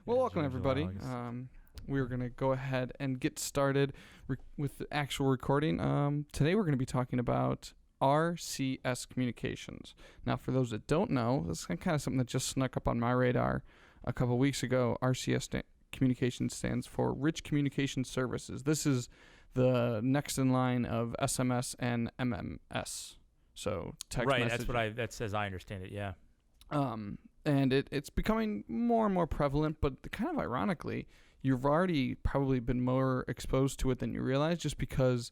Well, welcome everybody. We're going to go ahead and get started with the actual recording. Today we're going to be talking about RCS communications. Now, for those that don't know, this is kind of something that just snuck up on my radar a couple of weeks ago. RCS communications stands for Rich Communication Services. This is the next in line of SMS and MMS. So text message. That's as I understand it. Yeah. And it's becoming more and more prevalent, but kind of ironically, you've already probably been more exposed to it than you realize, just because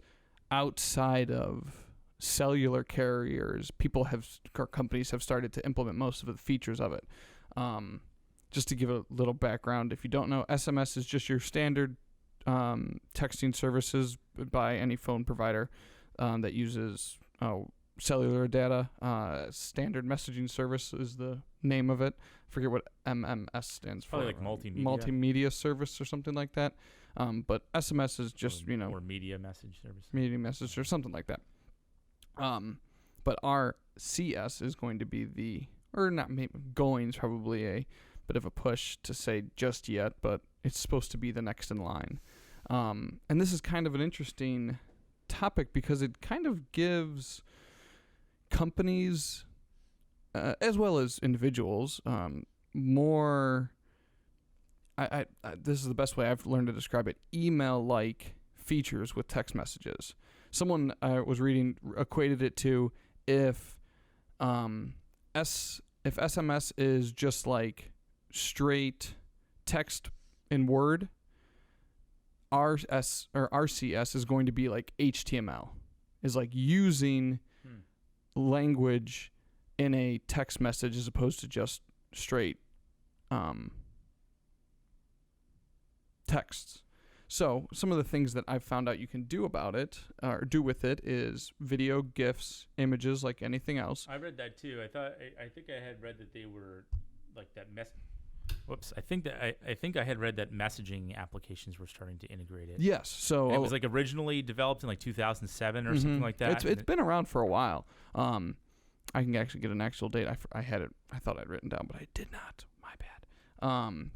outside of cellular carriers, companies have started to implement most of the features of it. Just to give a little background, if you don't know, SMS is just your standard texting services by any phone provider that uses cellular data. Standard messaging service is the name of it. I forget what MMS stands for. Probably like multimedia. Multimedia service or something like that. But SMS is just, or media message service. Media message or something like that. But RCS is going to be is probably a bit of a push to say just yet, but it's supposed to be the next in line. And this is kind of an interesting topic because it kind of gives companies as well as individuals more this is the best way I've learned to describe it, email-like features with text messages. Someone I was reading equated it to if SMS is just like straight text in Word, RCS is going to be like HTML, is like using language in a text message as opposed to just straight texts. So some of the things that I've found out you can do about it, or do with it, is video, GIFs, images, like anything else. I read that too. I think I had read that they were like that I think I had read that messaging applications were starting to integrate it. Yes. So and it was like originally developed in like 2007 or something like that. It's been around for a while. I can actually get an actual date. I had it. I thought I'd written down, but I did not. My bad.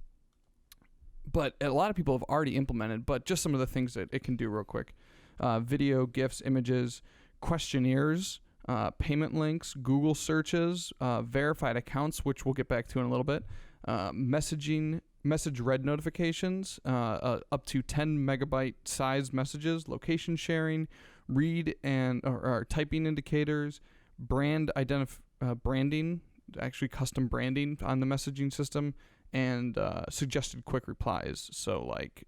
But a lot of people have already implemented. But just some of the things that it can do real quick: video, GIFs, images, questionnaires, payment links, Google searches, verified accounts, which we'll get back to in a little bit, message read notifications, up to 10 megabyte sized messages, location sharing, read and or typing indicators, branding, actually custom branding on the messaging system, and suggested quick replies. So like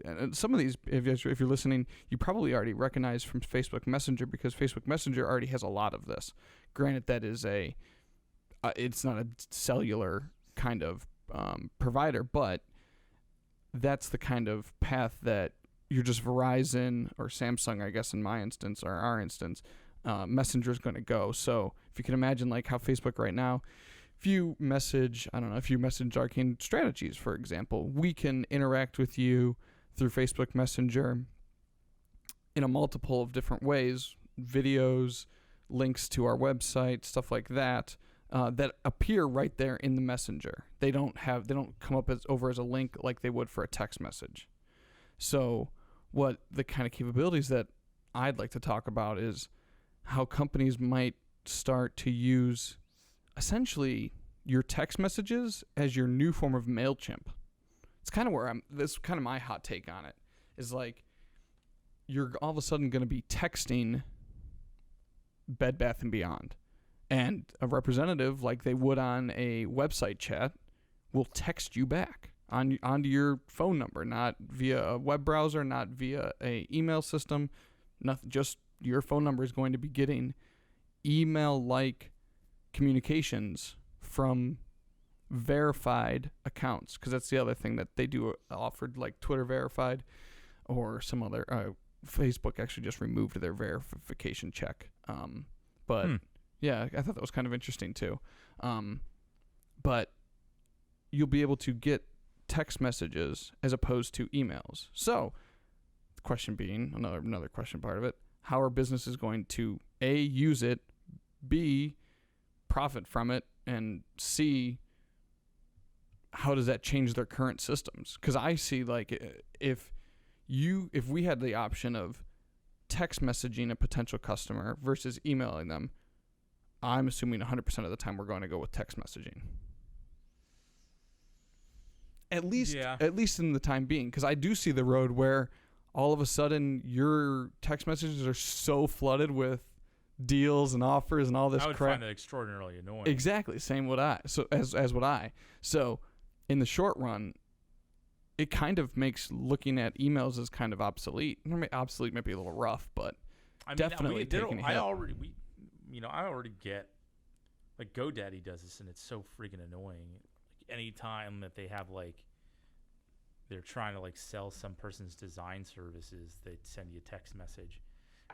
and some of these, if you're listening, you probably already recognize from Facebook Messenger, because Facebook Messenger already has a lot of this. Granted, that is it's not a cellular kind of provider, but that's the kind of path that you're just Verizon or Samsung, I guess in my instance, or our instance, Messenger is going to go. So if you can imagine like how Facebook right now, if you message Arcane Strategies, for example, we can interact with you through Facebook Messenger in a multiple of different ways, videos, links to our website, stuff like that, that appear right there in the messenger. They don't come up over as a link like they would for a text message. So what the kind of capabilities that I'd like to talk about is how companies might start to use essentially your text messages as your new form of MailChimp. It's kind of that's kind of my hot take on it, is like you're all of a sudden going to be texting Bed Bath & Beyond, and a representative, like they would on a website chat, will text you back onto your phone number, not via a web browser, not via a email system, nothing, just your phone number is going to be getting email-like communications from verified accounts, because that's the other thing that they do offered, like Twitter verified or some other Facebook actually just removed their verification check. Yeah, I thought that was kind of interesting too. But you'll be able to get text messages as opposed to emails. So the question being, another question part of it, how are businesses going to A, use it, B, profit from it, and C, how does that change their current systems? Because I see like if we had the option of text messaging a potential customer versus emailing them, I'm assuming 100% of the time we're going to go with text messaging. At least in the time being, because I do see the road where all of a sudden your text messages are so flooded with deals and offers and all this crap. I would find that extraordinarily annoying. Exactly, same would I. So as would I. So in the short run, it kind of makes looking at emails as kind of obsolete. Obsolete might be a little rough, but definitely taking a hit. I already get, like, GoDaddy does this, and it's so freaking annoying. Like, any time that they have, like, they're trying to, like, sell some person's design services, they send you a text message,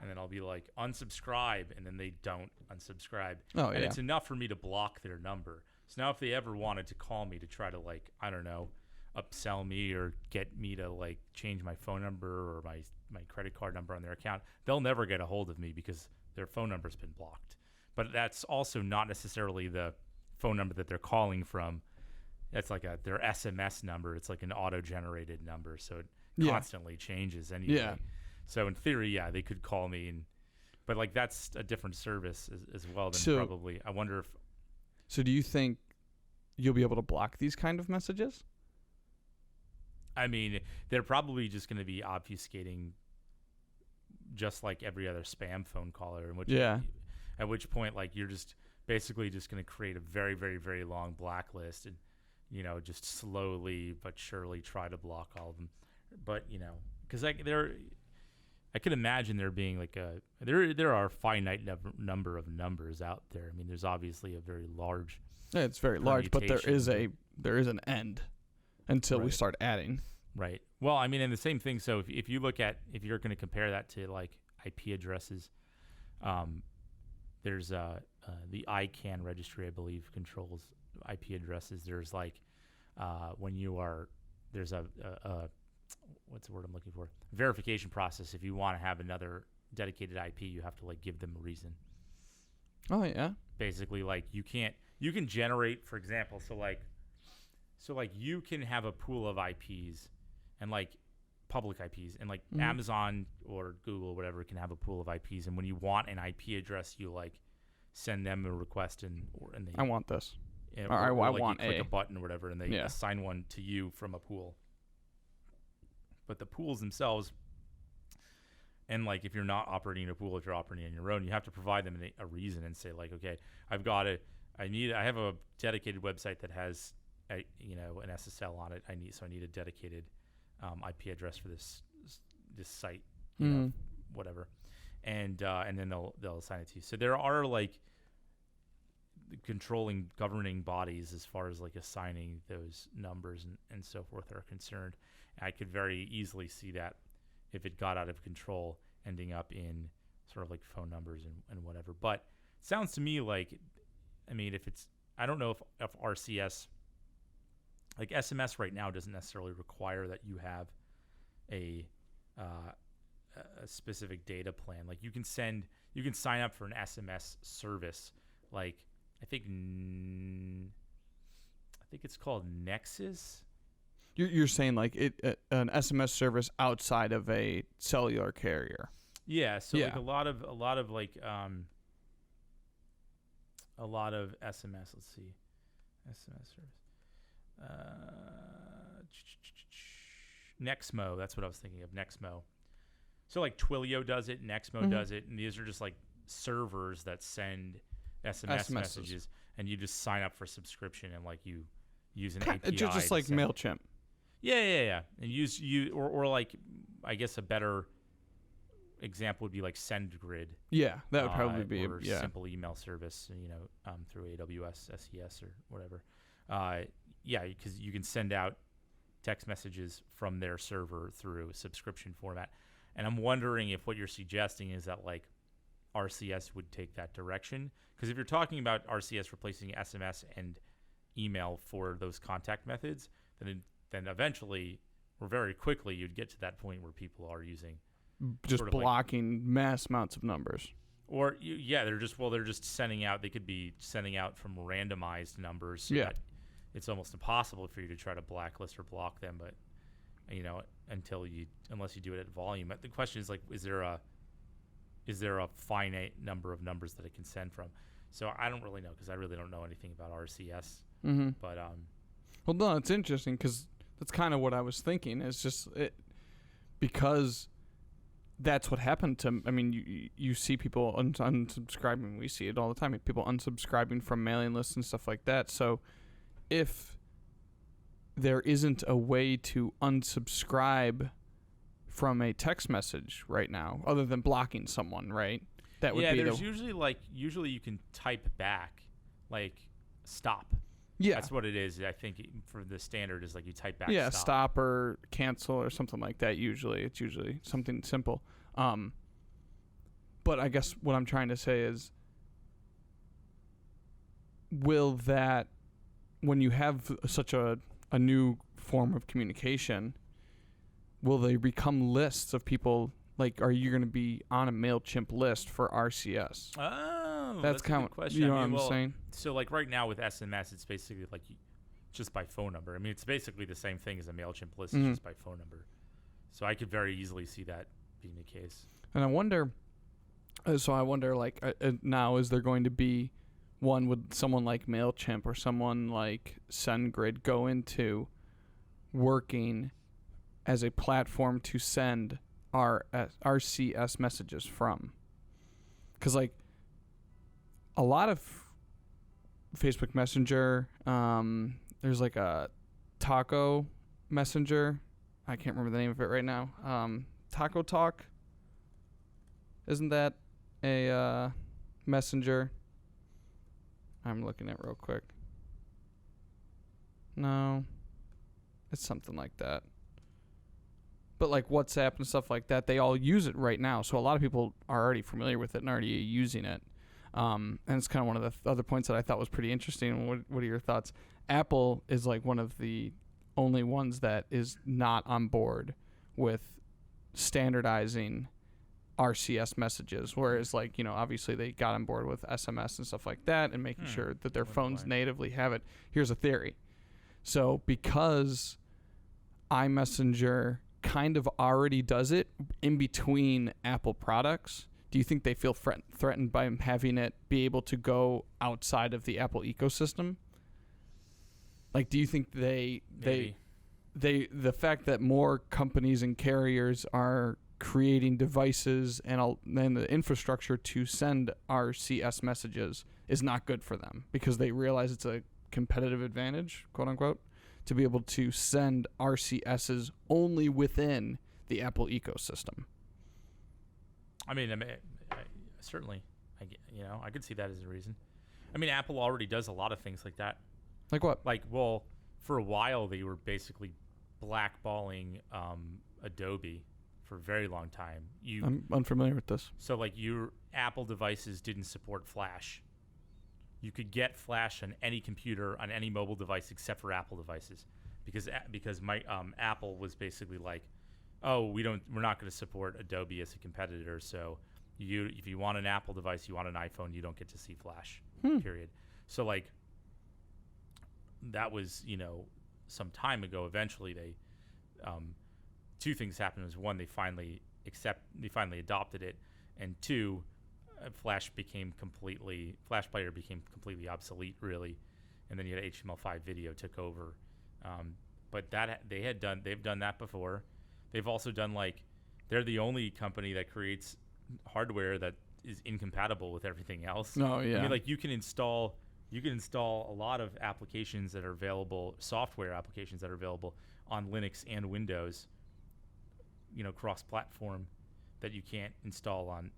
and then I'll be like, unsubscribe, and then they don't unsubscribe. Oh, and yeah. it's enough for me to block their number. So now if they ever wanted to call me to try to, like, I don't know, upsell me or get me to, like, change my phone number or my credit card number on their account, they'll never get a hold of me because their phone number's been blocked. But that's also not necessarily the phone number that they're calling from. That's like their SMS number. It's like an auto-generated number, so it constantly changes anyway. Yeah. So in theory, they could call me, but like that's a different service as well. Than probably. I wonder if. So do you think you'll be able to block these kind of messages? I mean, they're probably just going to be obfuscating, just like every other spam phone caller. At which point, like, you're just basically just going to create a very, very, very long blacklist and, just slowly but surely try to block all of them. But, because I could imagine there being like there are a finite number of numbers out there. I mean, there's obviously a very large. Yeah, it's very large, but there is an end until we start adding. Right. Well, I mean, and the same thing. So if you're going to compare that to like IP addresses, there's the Arcane registry, I believe, controls IP addresses. There's like there's a what's the word I'm looking for? Verification process. If you want to have another dedicated IP, you have to like give them a reason. Oh yeah. Basically, like you can generate, for example, so you can have a pool of IPs and like public IPs, and like Amazon or Google or whatever can have a pool of IPs, and when you want an IP address, you like send them a request and they I want this. Or I want you click a button or whatever, and they assign one to you from a pool. But the pools themselves, and like if you're not operating in a pool, if you're operating on your own, you have to provide them a reason and say like, okay, I have a dedicated website that has an SSL on it. I need a dedicated IP address for this site, whatever, and then they'll assign it to you. So there are like governing bodies as far as like assigning those numbers and so forth are concerned. I could very easily see that if it got out of control, ending up in sort of like phone numbers and whatever. But it sounds to me like, I mean, I don't know if RCS, like SMS right now doesn't necessarily require that you have a specific data plan. Like you can sign up for an SMS service. Like I think it's called Nexus. You're saying like an SMS service outside of a cellular carrier. Yeah. So like a lot of SMS. Let's see, SMS service. Nexmo. That's what I was thinking of. Nexmo. So like Twilio does it, Nexmo does it, and these are just like servers that send SMS messages, and you just sign up for subscription and like you use an API. Just like MailChimp. Yeah. And or like, I guess a better example would be like SendGrid. Yeah, that would probably be or simple email service, through AWS, SES or whatever. Because you can send out text messages from their server through a subscription format. And I'm wondering if what you're suggesting is that like RCS would take that direction. Because if you're talking about RCS replacing SMS and email for those contact methods, then eventually, or very quickly, you'd get to that point where people are using just sort of blocking like, mass amounts of numbers. Or they're just sending out. They could be sending out from randomized numbers. So that it's almost impossible for you to try to blacklist or block them. But unless you do it at volume. But the question is, like, is there a finite number of numbers that it can send from? So I don't really know, because I really don't know anything about RCS. Mm-hmm. But well, no, it's interesting, because that's kind of what I was thinking. It's just because that's what happened to. I mean, you see people unsubscribing. We see it all the time. People unsubscribing from mailing lists and stuff like that. So if there isn't a way to unsubscribe from a text message right now, other than blocking someone, right? That would be there's usually you can type back, like, stop. Yeah, that's what it is. I think for the standard is like you type back. Yeah, stop or cancel or something like that. It's usually something simple. But I guess what I'm trying to say is, will that, when you have such a new form of communication, will they become lists of people? Like, are you going to be on a MailChimp list for RCS? Oh, that's kind of question. You know what I'm saying? So, like, right now with SMS, it's basically like just by phone number. I mean, it's basically the same thing as a MailChimp list, it's just by phone number. So I could very easily see that being the case. And I wonder, now, is there going to be one, would someone like MailChimp or someone like SendGrid go into working as a platform to send RCS messages from? Because, like, a lot of Facebook Messenger, there's like a Taco Messenger. I can't remember the name of it right now. Taco Talk. Isn't that a messenger? I'm looking at it real quick. No. It's something like that. But like WhatsApp and stuff like that, they all use it right now. So a lot of people are already familiar with it and already using it. And it's kind of one of the other points that I thought was pretty interesting. What are your thoughts? Apple is like one of the only ones that is not on board with standardizing RCS messages, whereas, like, obviously they got on board with SMS and stuff like that and making sure that their phones natively have it. Here's a theory. So because iMessenger kind of already does it in between Apple products, do you think they feel threatened by having it be able to go outside of the Apple ecosystem? Like, do you think the fact that more companies and carriers are creating devices and the infrastructure to send RCS messages is not good for them, because they realize it's a competitive advantage, quote unquote, to be able to send RCSs only within the Apple ecosystem? I mean, certainly, I could see that as a reason. I mean, Apple already does a lot of things like that. Like what? Like, well, for a while they were basically blackballing Adobe for a very long time. I'm unfamiliar with this. So, like, your Apple devices didn't support Flash. You could get Flash on any computer, on any mobile device, except for Apple devices, because Apple was basically like, oh, we're not going to support Adobe as a competitor. So if you want an Apple device, you want an iPhone, you don't get to see Flash. Period. So, like, that was some time ago. Eventually, they two things happened. Was one, they finally adopted it, and two, Flash Player became completely obsolete, really, and then you had HTML5 video took over. But they've done that before. They've also done, like, they're the only company that creates hardware that is incompatible with everything else. Oh yeah. I mean, like, you can install a lot of applications that are available, software applications that are available on Linux and Windows, cross-platform, that you can't install on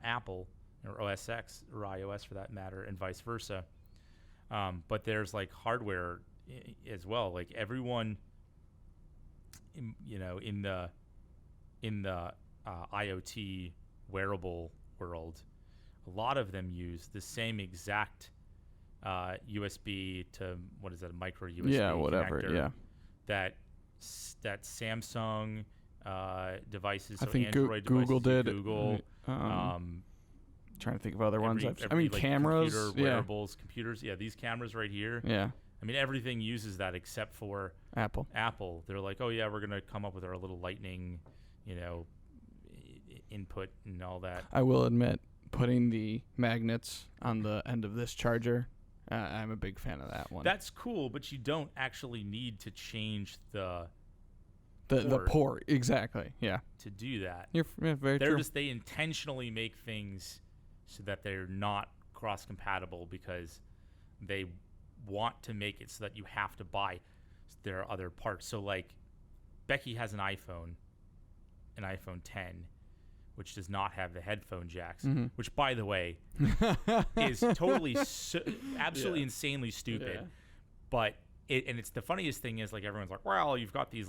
Apple or OS X or iOS for that matter, and vice versa. But there's, like, hardware as well. Like, everyone, in the IoT wearable world, a lot of them use the same exact USB to micro USB connector, that Samsung devices, I so think Android Google devices, did. Google, trying to think of other ones. Every, I mean, like, cameras, computer, wearables, computers. Yeah, these cameras right here. Yeah. I mean, everything uses that except for Apple. They're like, oh yeah, we're gonna come up with our little lightning, input and all that. I will admit, putting the magnets on the end of this charger, I'm a big fan of that one. That's cool, but you don't actually need to change the port. Exactly. Yeah. To do that. Very true. They intentionally make things so that they're not cross compatible because they want to make it so that you have to buy their other parts. So like Becky has an iPhone 10, which does not have the headphone jacks, which by the way is totally absolutely insanely stupid. Yeah. But it's the funniest thing is like everyone's like, well, you've got these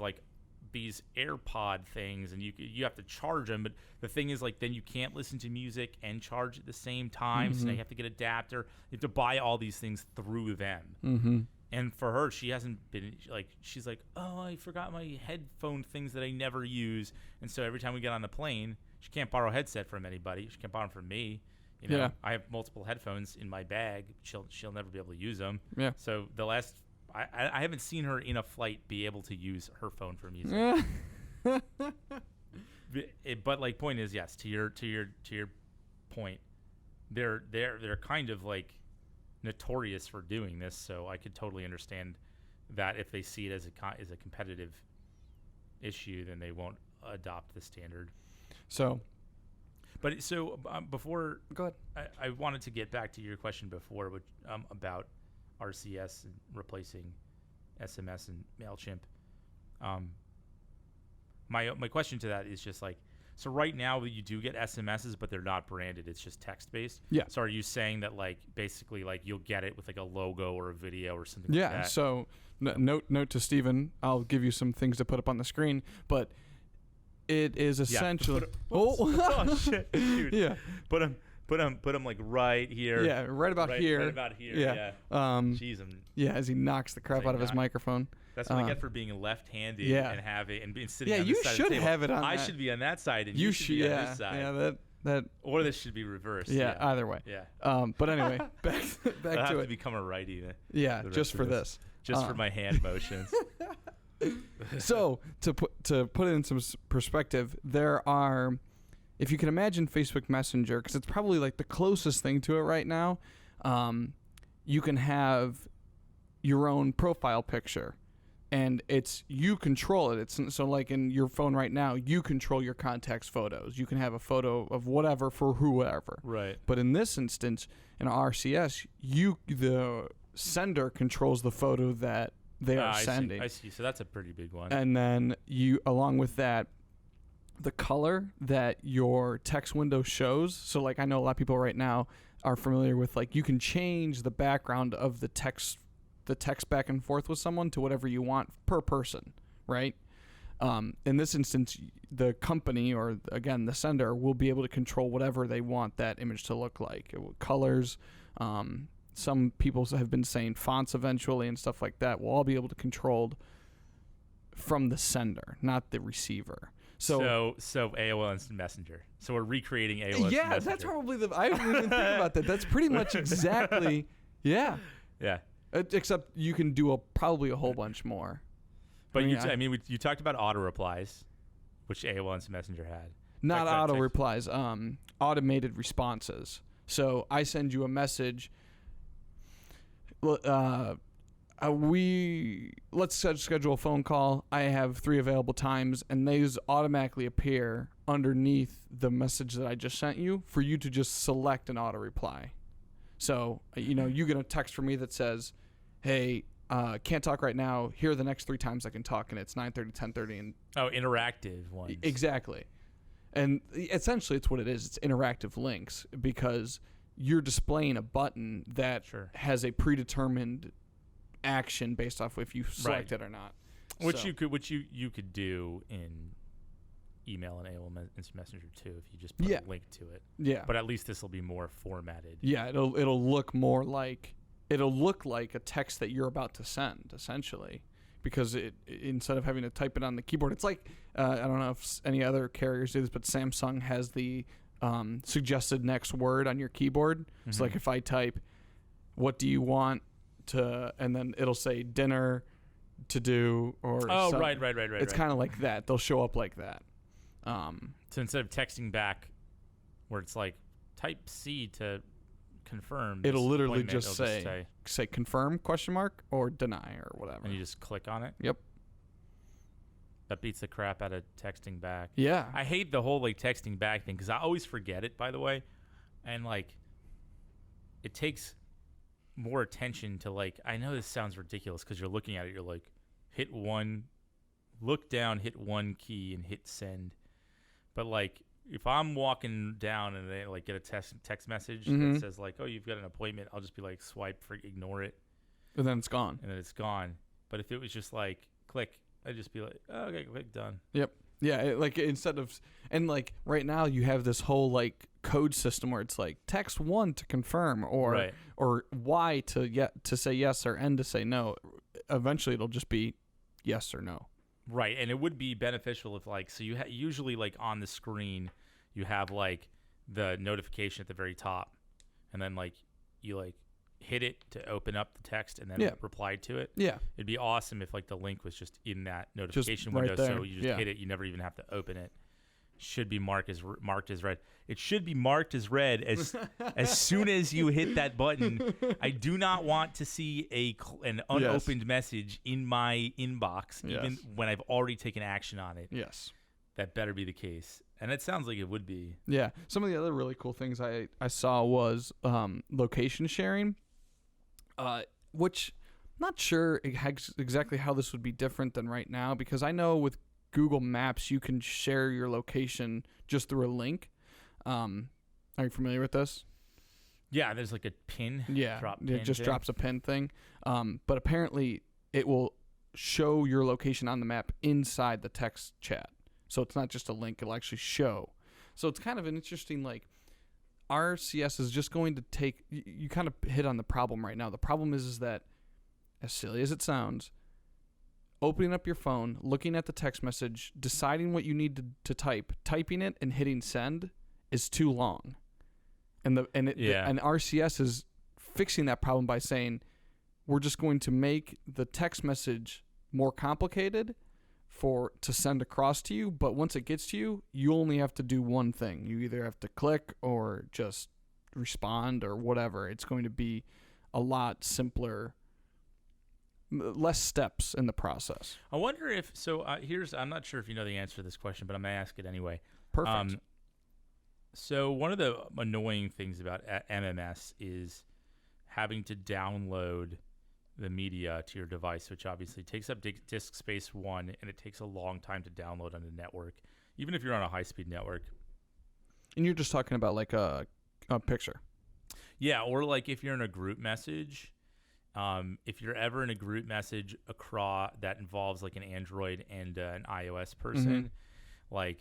AirPod things and you have to charge them, but the thing is like then you can't listen to music and charge at the same time, so now you have to get adapter. You have to buy all these things through them. And for her, she hasn't been like, she's like, oh, I forgot my headphone things that I never use, and so every time we get on the plane, she can't borrow a headset from anybody. She can't borrow them from me. I have multiple headphones in my bag. She'll never be able to use them. Yeah. So I haven't seen her in a flight be able to use her phone for music. But like, point is, yes, to your point, they're kind of like notorious for doing this. So I could totally understand that if they see it as a competitive issue, then they won't adopt the standard. So. Before, go ahead. I wanted to get back to your question before, which about RCS and replacing SMS and MailChimp. My question to that is just like, so right now you do get SMSs, but they're not branded. It's just text based. Yeah. So are you saying that like basically like you'll get it with like a logo or a video or something like that? Yeah. So note to Steven, I'll give you some things to put up on the screen, but it is essentially. Oh shit! Dude. Yeah. Put them like right here. Yeah, right about here. Right about here. Yeah. Jeez, as he knocks the crap out of his microphone. That's what I get for being left-handed and have it and being sitting on you this side of the should table. have it on I that. should be on that side and you should be on this side. Yeah, that. Or this should be reversed. Yeah, either way. Yeah. But anyway, back I'll to have it. to become a righty then. Yeah, just for this. Just for my hand motions. So to put it in some perspective, there are, if you can imagine Facebook Messenger, because it's probably like the closest thing to it right now, you can have your own profile picture, and you control it. It's so like in your phone right now, you control your contacts' photos. You can have a photo of whatever for whoever. Right. But in this instance, in RCS, the sender controls the photo that they are sending. I see. So that's a pretty big one. And then along with that, the color that your text window shows. So like I know a lot of people right now are familiar with like you can change the background of the text back and forth with someone to whatever you want per person, right? In this instance, the company or again the sender will be able to control whatever they want that image to look like. Colors. Some people have been saying fonts eventually and stuff like that will all be able to controlled from the sender, not the receiver. So AOL Instant Messenger. So we're recreating AOL Instant Messenger. Yeah, that's probably I didn't even think about that. That's pretty much exactly. Yeah. Yeah. Except you can do probably a whole bunch more. But you talked about auto replies, which AOL Instant Messenger had. Not auto replies, automated responses. So I send you a message. Let's schedule a phone call. I have 3 available times, and these automatically appear underneath the message that I just sent you for you to just select an auto reply. So, you get a text from me that says, hey, can't talk right now. Here are the next 3 times I can talk, and it's 9:30, 10:30. And interactive ones. Exactly. And essentially it's what it is. It's interactive links because you're displaying a button that has a predetermined action based off if you select it or not. Which you could do in email and AOL Instant Messenger too if you just put a link to it. Yeah. But at least this will be more formatted. Yeah, it'll look more like a text that you're about to send essentially. Because instead of having to type it on the keyboard, it's like I don't know if any other carriers do this, but Samsung has the suggested next word on your keyboard. Mm-hmm. So like if I type, what do you want to, and then it'll say dinner to do, or right. It's kind of like that. They'll show up like that. So instead of texting back where it's like type C to confirm, it'll literally just say confirm ? Or deny or whatever. And you just click on it? Yep. That beats the crap out of texting back. Yeah. I hate the whole like texting back thing because I always forget it, by the way. And like it takes more attention to like, I know this sounds ridiculous because you're looking at it, you're like, look down, hit one key and hit send. But like if I'm walking down and they like get a text message that says like, oh, you've got an appointment, I'll just be like ignore it. And then it's gone. But if it was just like click, I'd just be like, oh, okay, click, done. Yep. Yeah, like instead of, and like right now you have this whole like code system where it's like text 1 to confirm or Y to say yes or N to say no. Eventually it'll just be yes or no. Right, and it would be beneficial if like, so you usually like on the screen you have like the notification at the very top, and then like you like hit it to open up the text and then reply to it. Yeah. It'd be awesome if like the link was just in that notification window, so you just hit it, you never even have to open it. Should be marked as red. It should be marked as red as soon as you hit that button. I do not want to see an unopened message in my inbox, even when I've already taken action on it. Yes. That better be the case. And it sounds like it would be. Yeah. Some of the other really cool things I saw was location sharing, which I'm not sure exactly how this would be different than right now, because I know with Google Maps you can share your location just through a link. Are you familiar with this? Yeah, there's like a pin. Yeah, it just thing. drops a pin thing. But apparently it will show your location on the map inside the text chat. So it's not just a link, it'll actually show. So it's kind of an interesting, like, RCS is just going to take, you kind of hit on the problem right now. The problem is that, as silly as it sounds, opening up your phone, looking at the text message, deciding what you need to type, typing it and hitting send is too long. And RCS is fixing that problem by saying, we're just going to make the text message more complicated to send across to you, but once it gets to you, you only have to do one thing. You either have to click or just respond or whatever. It's going to be a lot simpler, less steps in the process. I wonder if, I'm not sure if you know the answer to this question, but I'm going to ask it anyway. Perfect. So one of the annoying things about MMS is having to download the media to your device, which obviously takes up disk space, and it takes a long time to download on the network, even if you're on a high-speed network. And you're just talking about like a picture. Yeah, or like if you're in a group message, if you're ever in a group message that involves like an Android and an iOS person, like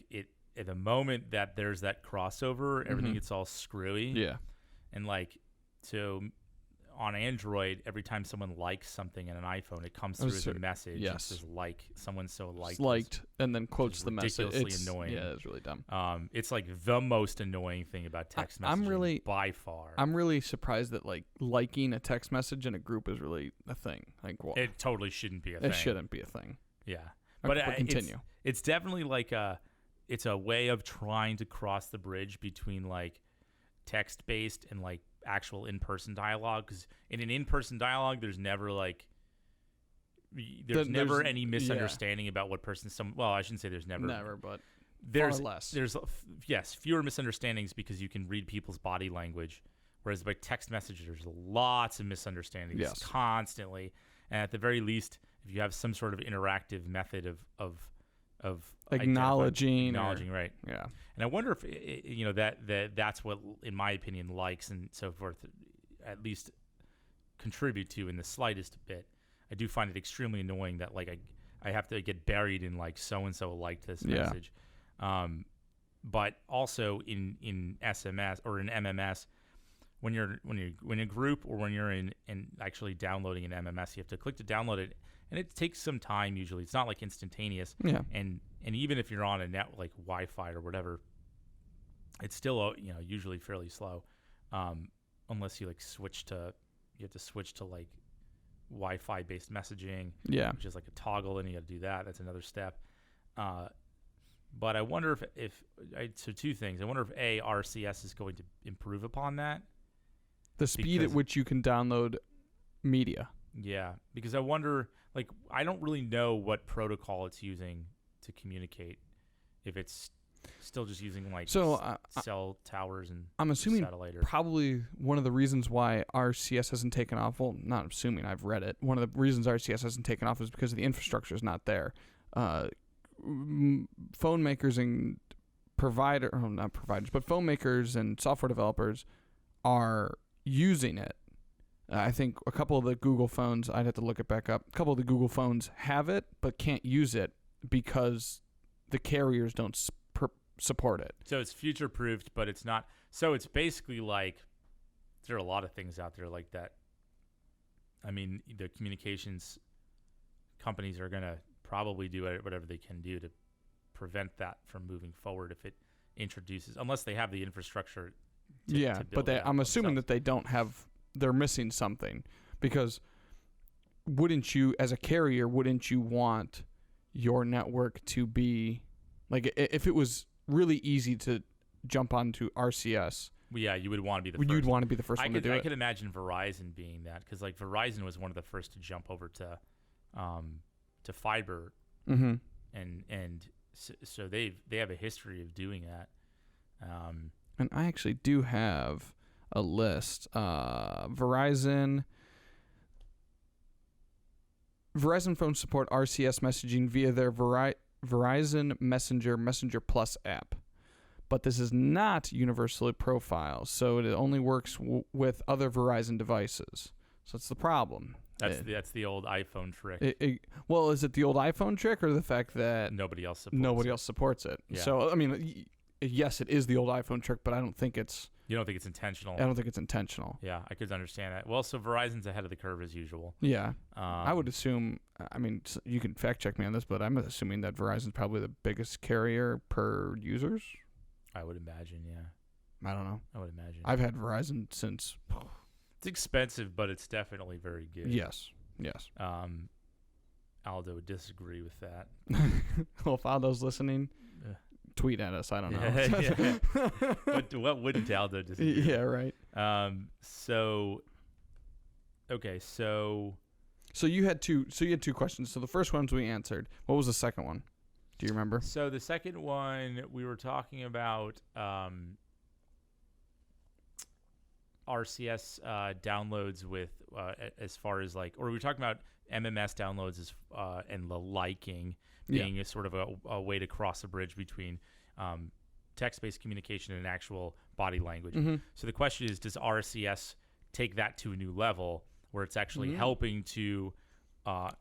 at the moment that there's that crossover, everything gets all screwy. Yeah. And like, so on Android, every time someone likes something in an iPhone, it comes through as a message. Yes. It says like, someone so liked, and then quotes the message. Ridiculously annoying. Yeah, it's really dumb. It's like the most annoying thing about text messaging by far. I'm really surprised that like liking a text message in a group is really a thing. Like, well, it totally shouldn't be a thing. It shouldn't be a thing. Yeah, but continue. It's definitely like it's a way of trying to cross the bridge between like text-based and like actual in-person dialogue, because in an in-person dialogue there's never any misunderstanding about what person I shouldn't say there's never but there's far less. There's fewer misunderstandings because you can read people's body language, whereas by text messages there's lots of misunderstandings constantly, and at the very least if you have some sort of interactive method of acknowledging right. Yeah. And I wonder if that's what, in my opinion, likes and so forth at least contribute to in the slightest bit. I do find it extremely annoying that like I have to get buried in like so and so liked this message. But also in SMS or in MMS, when you're in a group or when you're in actually downloading an MMS, you have to click to download it. And it takes some time usually. It's not like instantaneous. Yeah. And even if you're on a net like Wi-Fi or whatever, it's still usually fairly slow, unless you switch to like Wi-Fi based messaging, which is like a toggle, and you got to do that. That's another step. But I wonder so two things. I wonder if RCS is going to improve upon that. The speed at which you can download media. Yeah, because I wonder, I don't really know what protocol it's using to communicate. If it's still just using cell towers and I'm assuming satellite. Probably one of the reasons why RCS hasn't taken off. Well, not assuming, I've read it. One of the reasons RCS hasn't taken off is because the infrastructure is not there. Phone makers and not providers, but phone makers and software developers are using it. I think a couple of the Google phones, I'd have to look it back up. A couple of the Google phones have it, but can't use it because the carriers don't support it. So it's future-proofed, but it's not. So it's basically there are a lot of things out there like that. I mean, the communications companies are going to probably do whatever they can do to prevent that from moving forward if it introduces, unless they have the infrastructure to build but I'm assuming that they don't have, they're missing something, because wouldn't you, as a carrier, want your network to be, if it was really easy to jump onto RCS, yeah, you would want to be the first. You'd want to be the first one to do it. I could imagine Verizon being that, because Verizon was one of the first to jump over to fiber, mm-hmm. and so they have a history of doing that. And I actually do have a list. Verizon phones support RCS messaging via their Verizon Messenger Plus app. But this is not universally profiled, so it only works with other Verizon devices. So that's the problem. That's the old iPhone trick. Well, is it the old iPhone trick or the fact that nobody else supports it? Yeah. So, I mean, yes, it is the old iPhone trick, but I don't think it's... You don't think it's intentional? I don't think it's intentional. Yeah, I could understand that. Well, so Verizon's ahead of the curve as usual. Yeah. I would assume, I mean, you can fact check me on this, but I'm assuming that Verizon's probably the biggest carrier per users. I would imagine, yeah. I don't know. I would imagine. I've had Verizon since... It's expensive, but it's definitely very good. Yes. Aldo would disagree with that. Well, if Aldo's listening, tweet at us. I don't know. Yeah. What wouldn't Aldo disagree with? Yeah, right. So you had two questions. So the first ones we answered. What was the second one? Do you remember? So the second one, we were talking about RCS downloads with as far as or we were talking about MMS downloads and the liking being a sort of a way to cross a bridge between text-based communication and actual body language. Mm-hmm. So the question is, does RCS take that to a new level where it's actually helping to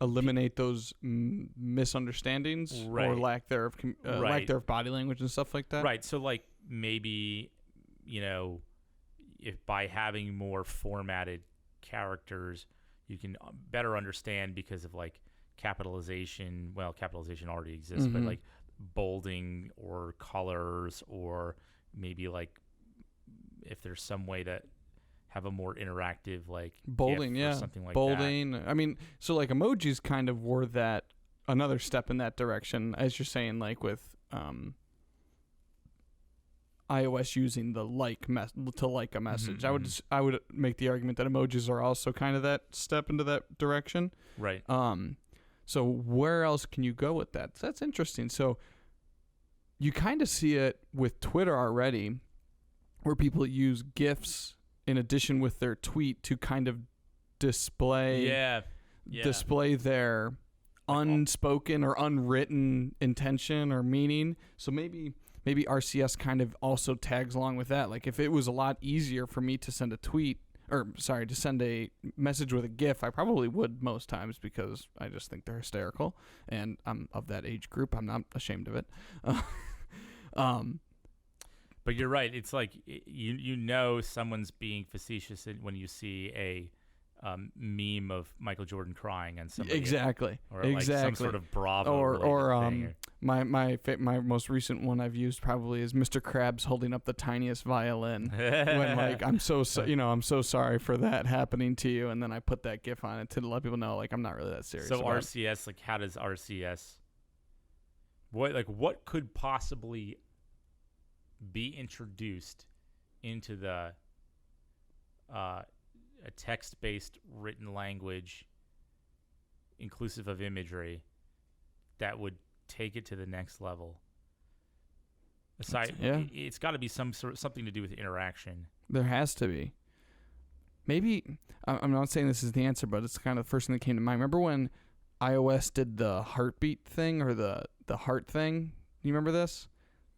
eliminate those misunderstandings or lack thereof body language and stuff like that? Right. So maybe, if by having more formatted characters, you can better understand because of capitalization. Well, capitalization already exists, mm-hmm. but bolding or colors, or maybe if there's some way to have a more interactive bolding, GIF or something like bolding. that. I mean, so emojis kind of were that another step in that direction, as you're saying, with iOS using the to like a message. Mm-hmm. I would make the argument that emojis are also kind of that step into that direction. Right. So where else can you go with that? So that's interesting. So you kind of see it with Twitter already, where people use GIFs in addition with their tweet to kind of display their unspoken or unwritten intention or meaning. So maybe RCS kind of also tags along with that. If it was a lot easier for me to send to send a message with a GIF, I probably would most times, because I just think they're hysterical, and I'm of that age group. I'm not ashamed of it. But you're right. It's someone's being facetious when you see a meme of Michael Jordan crying on somebody. Exactly. Or some sort of Bravo or My most recent one I've used probably is Mr. Krabs holding up the tiniest violin when like I'm so sorry for that happening to you, and then I put that GIF on it to let people know like I'm not really that serious. So RCS, like how does RCS? What could possibly be introduced into the a text-based written language inclusive of imagery that would take it to the next level? It's got to be something to do with interaction. There has to be. Maybe I'm not saying this is the answer, but it's kind of the first thing that came to mind. Remember when iOS did the heartbeat thing or the heart thing? You remember this?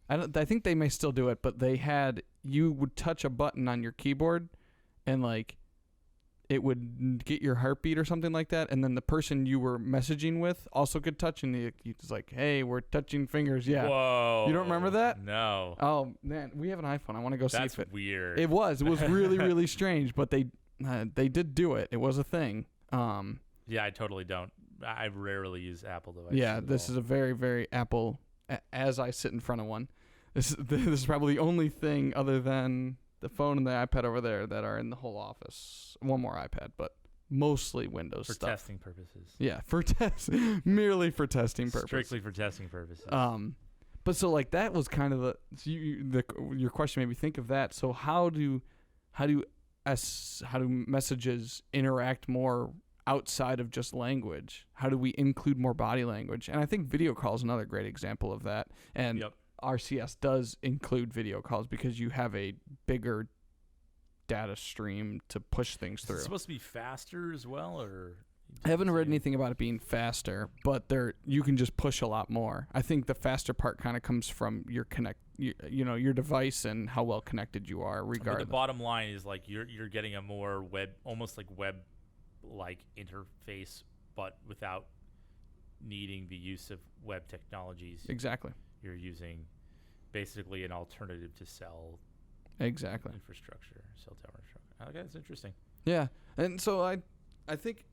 I think they may still do it, but you would touch a button on your keyboard and like it would get your heartbeat or something like that, and then the person you were messaging with also could touch, and it's like, hey, we're touching fingers. Yeah. Whoa. You don't remember that? No. Oh man, we have an iPhone. I want to go see if That's weird. It was really really strange, but they did do it. It was a thing. Yeah, I totally don't. I rarely use Apple devices. Yeah, this is a very very Apple. As I sit in front of one, this is probably the only thing other than the phone and the iPad over there that are in the whole office. One more iPad, but mostly Windows for stuff. For testing purposes. Yeah, merely for testing purposes. Strictly for testing purposes. But so like that was kind of your question made me think of that. So how do messages interact more outside of just language? How do we include more body language? And I think video call is another great example of that. And yep. RCS does include video calls because you have a bigger data stream to push things through. Is it supposed to be faster as well, or? I haven't read anything about it being faster, but you can just push a lot more. I think the faster part kind of comes from your your device and how well connected you are. Regardless, but the bottom line is like you're getting a more almost like web like interface, but without needing the use of web technologies. Exactly. You're using basically an alternative to cell infrastructure, cell tower infrastructure. Okay, that's interesting. Yeah, and so I think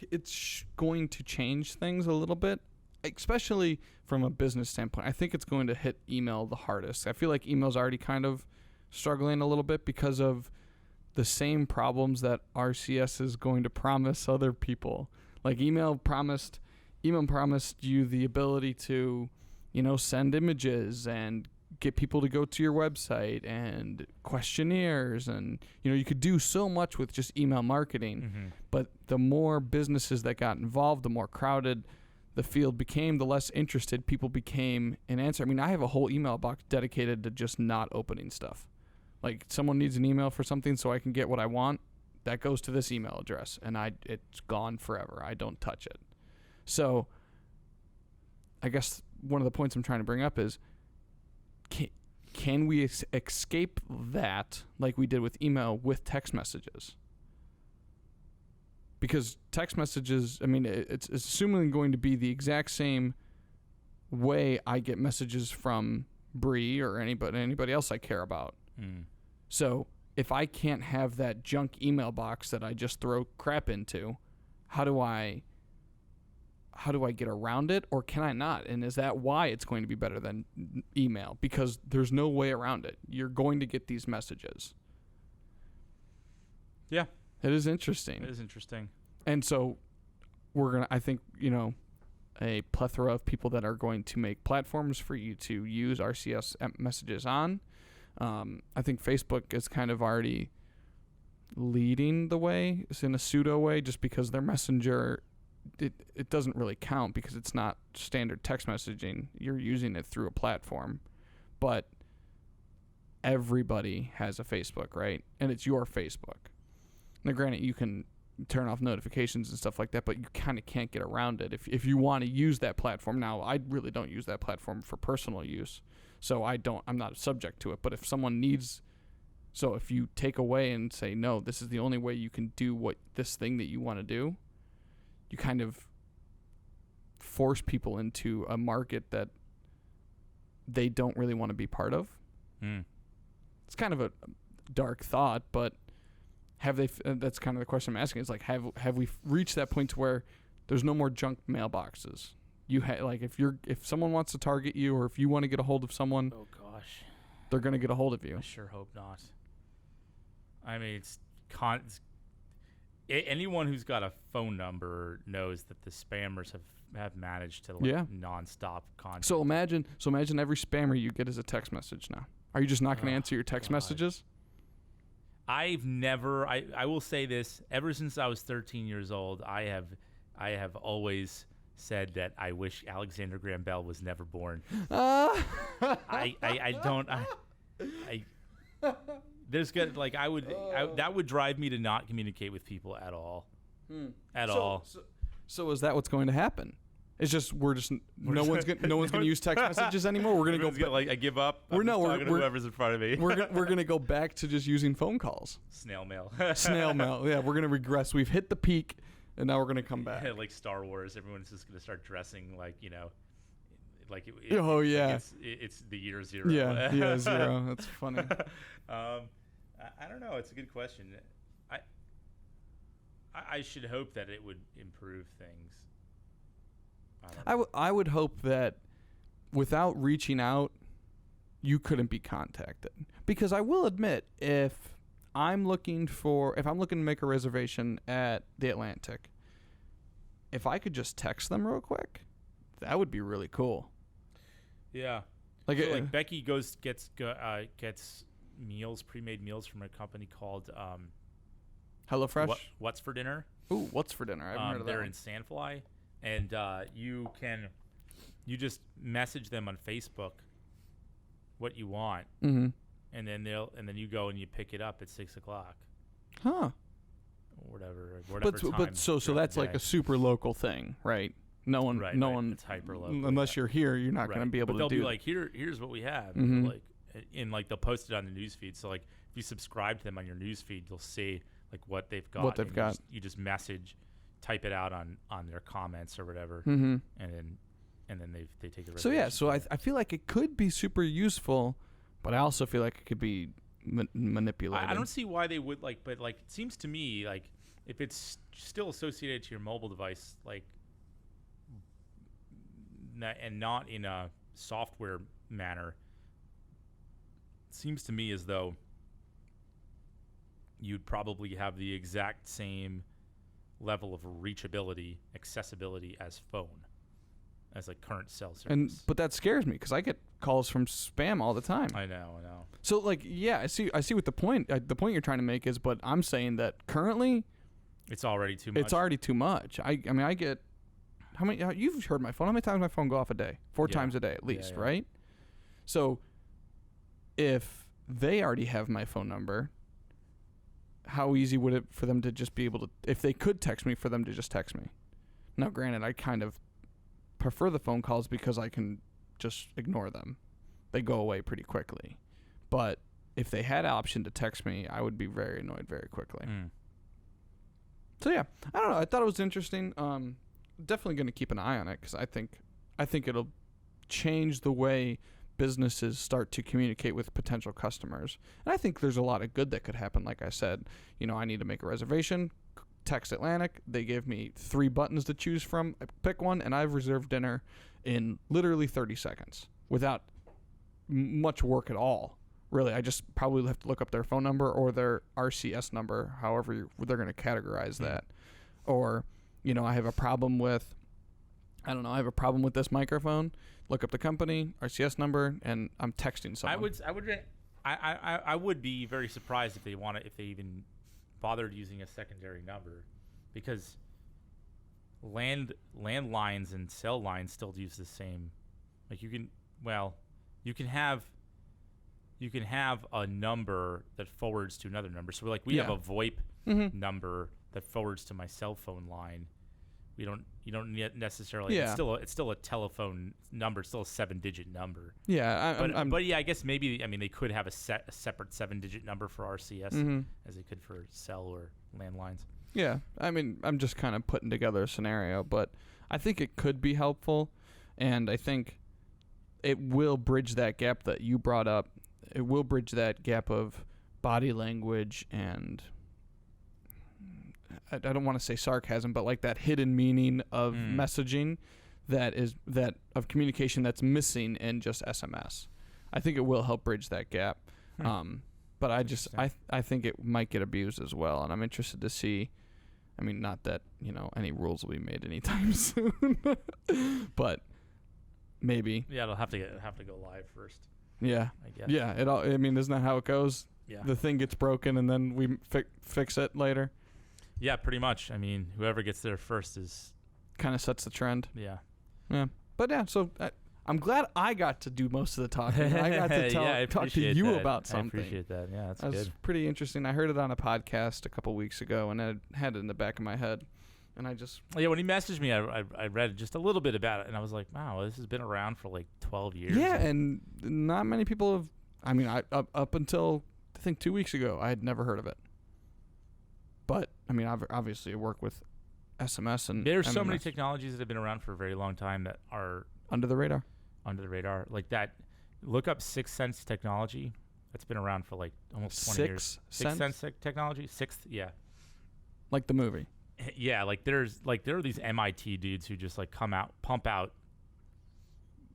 it's going to change things a little bit, especially from a business standpoint. I think it's going to hit email the hardest. I feel like email's already kind of struggling a little bit because of the same problems that RCS is going to promise other people. Like email promised you the ability to send images and get people to go to your website and questionnaires, and you could do so much with just email marketing. Mm-hmm. But the more businesses that got involved, the more crowded the field became, the less interested people became in answer. I mean, I have a whole email box dedicated to just not opening stuff. Like someone needs an email for something so I can get what I want, that goes to this email address, and it's gone forever. I don't touch it. So I guess one of the points I'm trying to bring up is, can we escape that like we did with email with text messages? Because text messages, I mean, it's assuming going to be the exact same way I get messages from Bree or anybody else I care about. Mm. So if I can't have that junk email box that I just throw crap into, how do I get around it, or can I not? And is that why it's going to be better than email? Because there's no way around it. You're going to get these messages. Yeah. It is interesting. It is interesting. And so I think, a plethora of people that are going to make platforms for you to use RCS messages on. I think Facebook is kind of already leading the way. It's in a pseudo way just because their messenger, it doesn't really count because it's not standard text messaging. You're using it through a platform. But everybody has a Facebook, right? And it's your Facebook. Now, granted, you can turn off notifications and stuff like that, but you kind of can't get around it if you want to use that platform. Now, I really don't use that platform for personal use, so I'm not subject to it. But if someone needs, so if you take away and say, no, this is the only way you can do this thing that you want to do, you kind of force people into a market that they don't really want to be part of. Mm. It's kind of a dark thought, but that's kind of the question I'm asking. It's like, have we reached that point to where there's no more junk mailboxes? like if someone wants to target you, or if you want to get a hold of someone, oh gosh, they're gonna get a hold of you. I sure hope not. I mean, anyone who's got a phone number knows that the spammers have managed to nonstop contact. So imagine every spammer you get is a text message now. Are you just not going to answer your text messages? I've never. I will say this: ever since I was 13 years old, I have always said that I wish Alexander Graham Bell was never born. I don't. There's good. Like that would drive me to not communicate with people at all. At all. So is that what's going to happen? It's just no one's gonna use text messages anymore. We're gonna go like I give up. We're talking to whoever's in front of me. We're gonna go back to just using phone calls. Snail mail. Snail mail. Yeah, we're gonna regress. We've hit the peak, and now we're gonna come back. Yeah, like Star Wars, everyone's just gonna start dressing like like it's the year 0. Yeah, 0. That's funny. I don't know. It's a good question. I should hope that it would improve things. I would hope that without reaching out, you couldn't be contacted. Because I will admit, if I'm looking to make a reservation at the Atlantic, if I could just text them real quick, that would be really cool. Yeah. Like Becky gets meals, pre-made meals from a company called HelloFresh. What's for dinner? Ooh, what's for dinner? I haven't heard of that. They're in Sandfly, and you just message them on Facebook what you want, mm-hmm. and then you go and you pick it up at 6:00. Huh. Whatever time. But so that's like a super local thing, right? No one. It's hyper local. Unless you're here, you're not going to be able to do. But they'll be like, here's what we have. Mm-hmm. Like they'll post it on the newsfeed. So like if you subscribe to them on your newsfeed, you'll see like what they've got. You just message, type it out on their comments or whatever, mm-hmm. and then they take the. So I feel like it could be super useful, but I also feel like it could be manipulated. I don't see why they would but it seems to me like if it's still associated to your mobile device, and not in a software manner, it seems to me as though you'd probably have the exact same level of reachability, accessibility as current cell service. But that scares me because I get calls from spam all the time. I know. So I see what the point you're trying to make is, but I'm saying that currently it's already too much. It's already too much. I mean I get how many? You've heard my phone. How many times my phone go off a day? 4 times a day at least, right? So if they already have my phone number, how easy would it for them to just be able to, if they could text me, for them to just text me? Now, granted, I kind of prefer the phone calls because I can just ignore them. They go away pretty quickly. But if they had an option to text me, I would be very annoyed very quickly. So yeah, I don't know. I thought it was interesting. Definitely going to keep an eye on it because I think it'll change the way businesses start to communicate with potential customers. And I think there's a lot of good that could happen. Like I said, I need to make a reservation, text Atlantic. They give me 3 buttons to choose from. I pick one, and I've reserved dinner in literally 30 seconds without much work at all. Really, I just probably have to look up their phone number or their RCS number, however they're going to categorize that. Or, I have a problem with this microphone. Look up the company, RCS number, and I'm texting someone. I would be very surprised if they even bothered using a secondary number, because landlines and cell lines still use the same. Like you can have a number that forwards to another number. So we have a VoIP number that forwards to my cell phone line. You don't necessarily. Yeah. It's still a telephone number. It's still a 7-digit number. Yeah. But I guess maybe they could have a separate 7-digit number for RCS as they could for cell or landlines. Yeah. I'm just kind of putting together a scenario, but I think it could be helpful, and I think it will bridge that gap that you brought up. It will bridge that gap of body language and, I don't want to say sarcasm, but like that hidden meaning of messaging, that of communication that's missing in just SMS. I think it will help bridge that gap. But I think it might get abused as well, and I'm interested to see. I mean, not that any rules will be made anytime soon, but maybe. Yeah, it'll have to go live first. Yeah, I guess. Yeah. I mean, isn't that how it goes? Yeah. The thing gets broken, and then we fix it later. Yeah, pretty much. I mean, whoever gets there first is kind of sets the trend. Yeah. Yeah. But yeah, so I'm glad I got to do most of the talking. I got to talk to you about something. I appreciate that. Yeah, that's good. That's pretty interesting. I heard it on a podcast a couple weeks ago, and I had it in the back of my head. And I just... Yeah, when he messaged me, I read just a little bit about it, and I was like, wow, this has been around for like 12 years. Yeah, and not many people have... I mean, up until, I think, 2 weeks ago, I had never heard of it. But, I mean, obviously I work with SMS and there's MMS. So many technologies that have been around for a very long time that are... Under the radar. Like that. Look up 6th Sense technology. That's been around for like almost 20 years. 6th Sense technology? Yeah. Like the movie. Yeah, there are these MIT dudes who just like pump out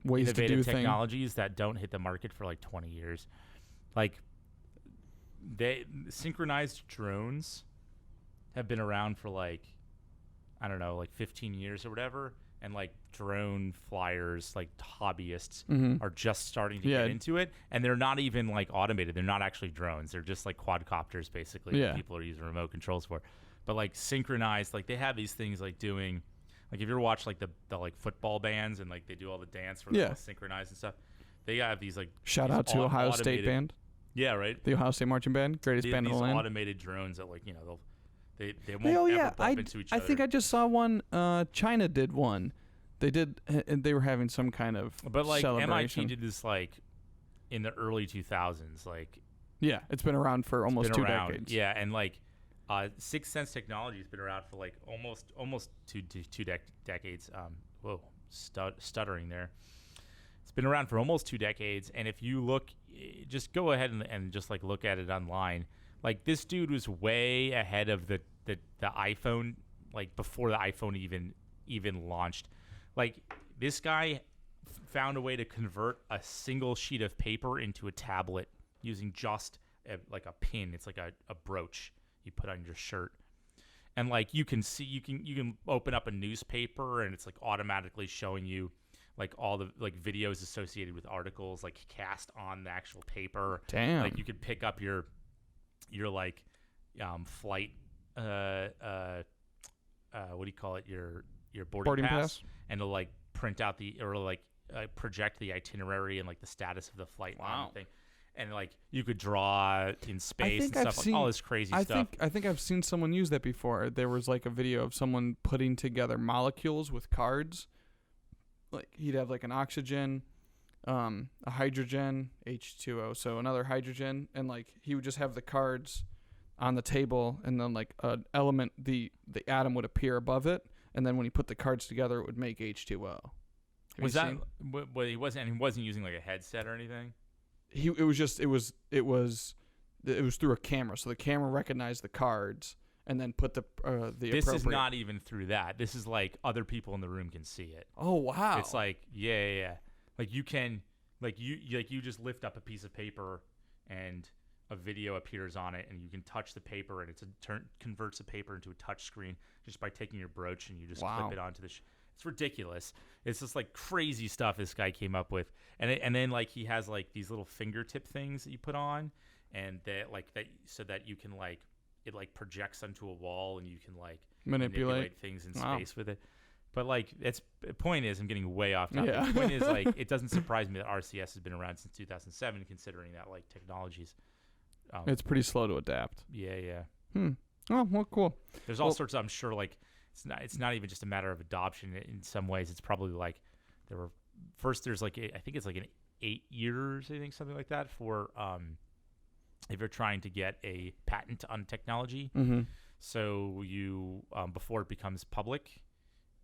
ways innovative to do technologies that don't hit the market for like 20 years. Like they synchronized drones have been around for like, I don't know, like 15 years or whatever, and like drone flyers, like hobbyists are just starting to get into it, and they're not even like automated. They're not actually drones. They're just like quadcopters basically that people are using remote controls for. But like synchronized, like they have these things like doing, like if you ever watch like the like football bands and like they do all the dance for like synchronized and stuff, they have these like shout out to Ohio State band. Yeah, right. The Ohio State marching band, greatest band in the land. These automated drones that like they won't ever bump into each other. I think I just saw one. China did one. They did, and they were having some kind of celebration. MIT did this like in the early 2000s, like. Yeah, it's been around for almost 2 decades. Yeah, and like. 6th Sense technology has been around for like almost two decades. Stuttering there. It's been around for almost 2 decades, and if you look, just go ahead and just like look at it online. Like this dude was way ahead of the iPhone, like before the iPhone even launched. Like this guy found a way to convert a single sheet of paper into a tablet using just like a pin. It's like a brooch you put on your shirt, and like you can open up a newspaper and it's like automatically showing you like all the like videos associated with articles like cast on the actual paper. Damn. Like you could pick up your like flight what do you call it, your boarding pass and it'll like print out project the itinerary and like the status of the flight. Wow. Thing. And like you could draw in space and stuff, like all this crazy stuff. I think I've seen someone use that before. There was like a video of someone putting together molecules with cards. Like he'd have like an oxygen, a hydrogen, H2O, so another hydrogen, and like he would just have the cards on the table, and then like an element, the atom would appear above it, and then when he put the cards together, it would make H2O. Was that? But he wasn't using like a headset or anything. It was through a camera, so the camera recognized the cards and then put the This is not even through that. This is like other people in the room can see it. Oh wow. It's like yeah. Like you can you just lift up a piece of paper and a video appears on it and you can touch the paper and converts the paper into a touch screen just by taking your brooch and you just clip it onto the it's ridiculous. It's just like crazy stuff this guy came up with, and then like he has like these little fingertip things that you put on, and that like that so that you can like it like projects onto a wall and you can like manipulate things in space with it. But like the point is, I'm getting way off topic. Yeah. The point is like it doesn't surprise me that RCS has been around since 2007, considering that like technologies. It's pretty slow to adapt. Yeah. Oh well, cool. There's all sorts of, I'm sure, like. It's not even just a matter of adoption in some ways. It's probably like there's like I think it's like an 8 years, I think, something like that for if you're trying to get a patent on technology. Mm-hmm. So you before it becomes public.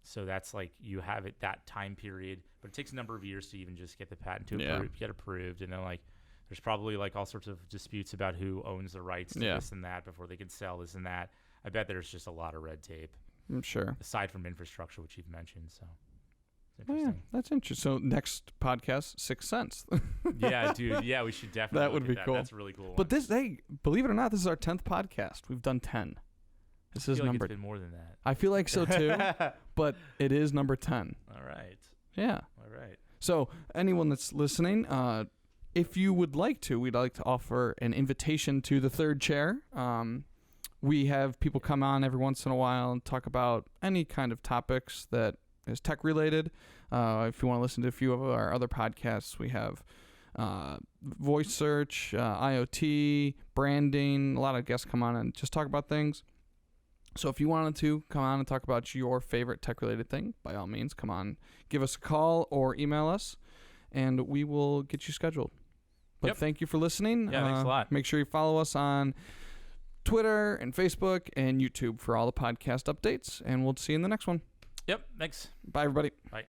So that's like you have it that time period, but it takes a number of years to even just get the patent to get approved, and then like there's probably like all sorts of disputes about who owns the rights to this and that before they can sell this and that. I bet there's just a lot of red tape. I'm sure. Aside from infrastructure, which you've mentioned, so Interesting. That's interesting. So next podcast, 6 cents. Yeah, dude. Yeah, we should definitely. That would be cool. That's a really cool. But believe it or not, this is our 10th podcast. We've done 10. This is number. It's been more than that. I feel like so too, but it is number 10. All right. Yeah. All right. So anyone that's listening, if you would like to, we'd like to offer an invitation to the third chair. We have people come on every once in a while and talk about any kind of topics that is tech related. If you want to listen to a few of our other podcasts, we have voice search, IoT, branding. A lot of guests come on and just talk about things. So if you wanted to come on and talk about your favorite tech related thing, by all means, come on, give us a call or email us, and we will get you scheduled. But thank you for listening. Yeah, thanks a lot. Make sure you follow us on Twitter and Facebook and YouTube for all the podcast updates, and we'll see you in the next one. Yep, thanks. Bye, everybody. Bye.